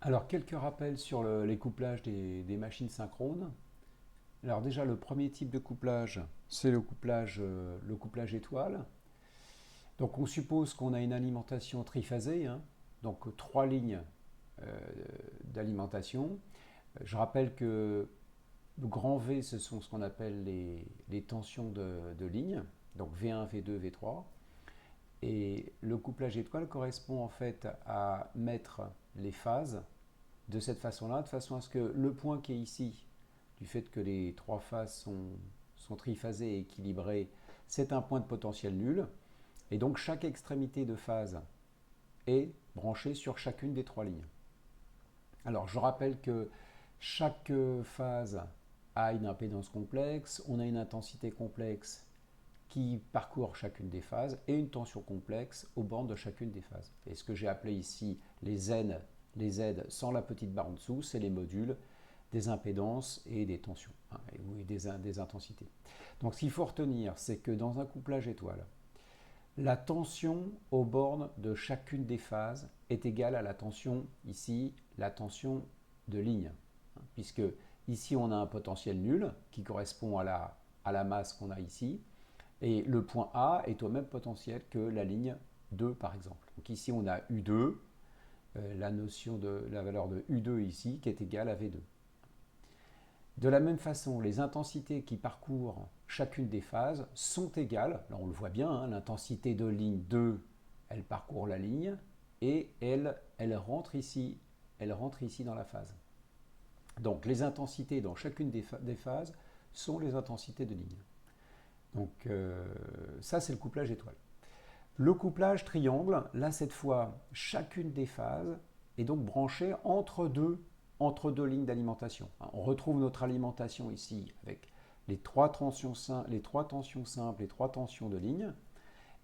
Alors, quelques rappels sur les couplages des machines synchrones. Alors déjà, le premier type de couplage, c'est le couplage étoile. Donc on suppose qu'on a une alimentation triphasée, hein, donc trois lignes euh, d'alimentation. Je rappelle que le grand V, ce sont ce qu'on appelle les tensions de ligne, donc V1, V2, V3. Et le couplage étoile correspond en fait à mettre les phases de cette façon-là, de façon à ce que le point qui est ici, du fait que les trois phases sont triphasées et équilibrées, c'est un point de potentiel nul. Et donc chaque extrémité de phase est branchée sur chacune des trois lignes. Alors je rappelle que chaque phase a une impédance complexe, on a une intensité complexe qui parcourt chacune des phases et une tension complexe aux bornes de chacune des phases. Et ce que j'ai appelé ici les Z sans la petite barre en dessous, c'est les modules des impédances et des tensions, hein, et des intensités. Donc ce qu'il faut retenir, c'est que dans un couplage étoile, la tension aux bornes de chacune des phases est égale à la tension, ici, la tension de ligne. Puisque ici, on a un potentiel nul qui correspond à la masse qu'on a ici. Et le point A est au même potentiel que la ligne 2, par exemple. Donc ici, on a U2, la notion de la valeur de U2 ici, qui est égale à V2. De la même façon, les intensités qui parcourent chacune des phases sont égales. Là, on le voit bien, hein, l'intensité de ligne 2, elle parcourt la ligne et elle rentre ici dans la phase. Donc, les intensités dans chacune des phases sont les intensités de ligne. Donc, ça, c'est le couplage étoile. Le couplage triangle, là, cette fois, chacune des phases est donc branchée entre deux lignes d'alimentation. On retrouve notre alimentation ici avec les trois tensions simples, les trois tensions de ligne.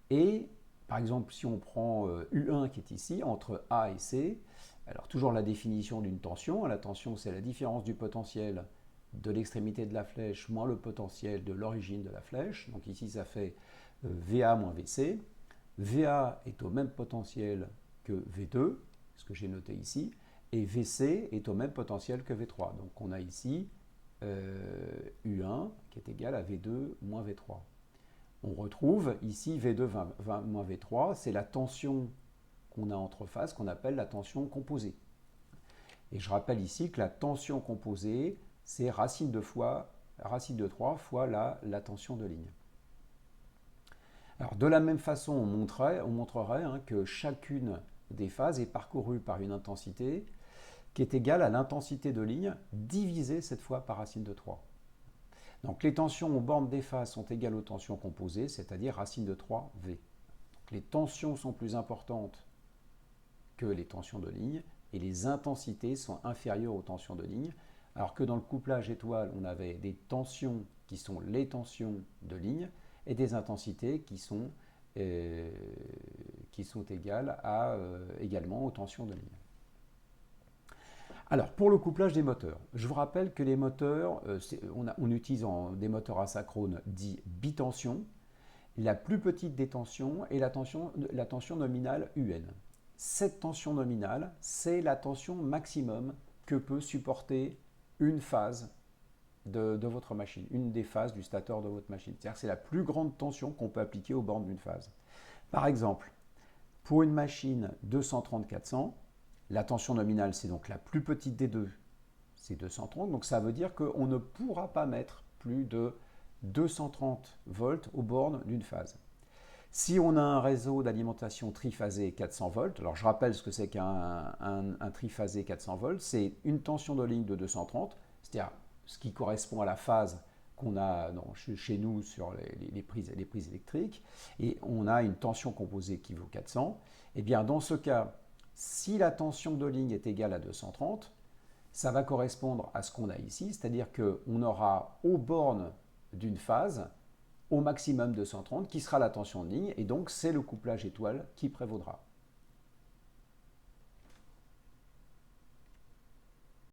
Et par exemple, si on prend U1 qui est ici, entre A et C, alors toujours la définition d'une tension. La tension, c'est la différence du potentiel de l'extrémité de la flèche moins le potentiel de l'origine de la flèche. Donc ici, ça fait VA moins VC. VA est au même potentiel que V2, ce que j'ai noté ici, et VC est au même potentiel que V3. Donc on a ici U1 qui est égal à V2 moins V3. On retrouve ici V2 moins V3, c'est la tension qu'on a entre phases qu'on appelle la tension composée. Et je rappelle ici que la tension composée, c'est racine de 3 fois la tension de ligne. Alors, de la même façon, on montrerait hein, que chacune des phases est parcourue par une intensité qui est égale à l'intensité de ligne divisée cette fois par racine de 3. Donc les tensions aux bornes des phases sont égales aux tensions composées, c'est-à-dire racine de 3 V. Donc, les tensions sont plus importantes que les tensions de ligne et les intensités sont inférieures aux tensions de ligne, alors que dans le couplage étoile, on avait des tensions qui sont les tensions de ligne et des intensités qui sont égales également aux tensions de ligne. Alors, pour le couplage des moteurs, je vous rappelle que les moteurs, on utilise des moteurs asynchrone dits bitension. La plus petite des tensions est la tension nominale UN. Cette tension nominale, c'est la tension maximum que peut supporter une phase de votre machine, une des phases du stateur de votre machine. C'est-à-dire que c'est la plus grande tension qu'on peut appliquer aux bornes d'une phase. Par exemple, pour une machine 230-400, la tension nominale, c'est donc la plus petite des deux, c'est 230. Donc ça veut dire qu'on ne pourra pas mettre plus de 230 volts aux bornes d'une phase. Si on a un réseau d'alimentation triphasé 400 volts, alors je rappelle ce que c'est qu'un triphasé 400 volts, c'est une tension de ligne de 230, c'est-à-dire ce qui correspond à la phase qu'on a chez nous sur les prises électriques, et on a une tension composée qui vaut 400. Et bien dans ce cas, si la tension de ligne est égale à 230, ça va correspondre à ce qu'on a ici, c'est-à-dire qu'on aura aux bornes d'une phase au maximum 230 qui sera la tension de ligne, et donc c'est le couplage étoile qui prévaudra.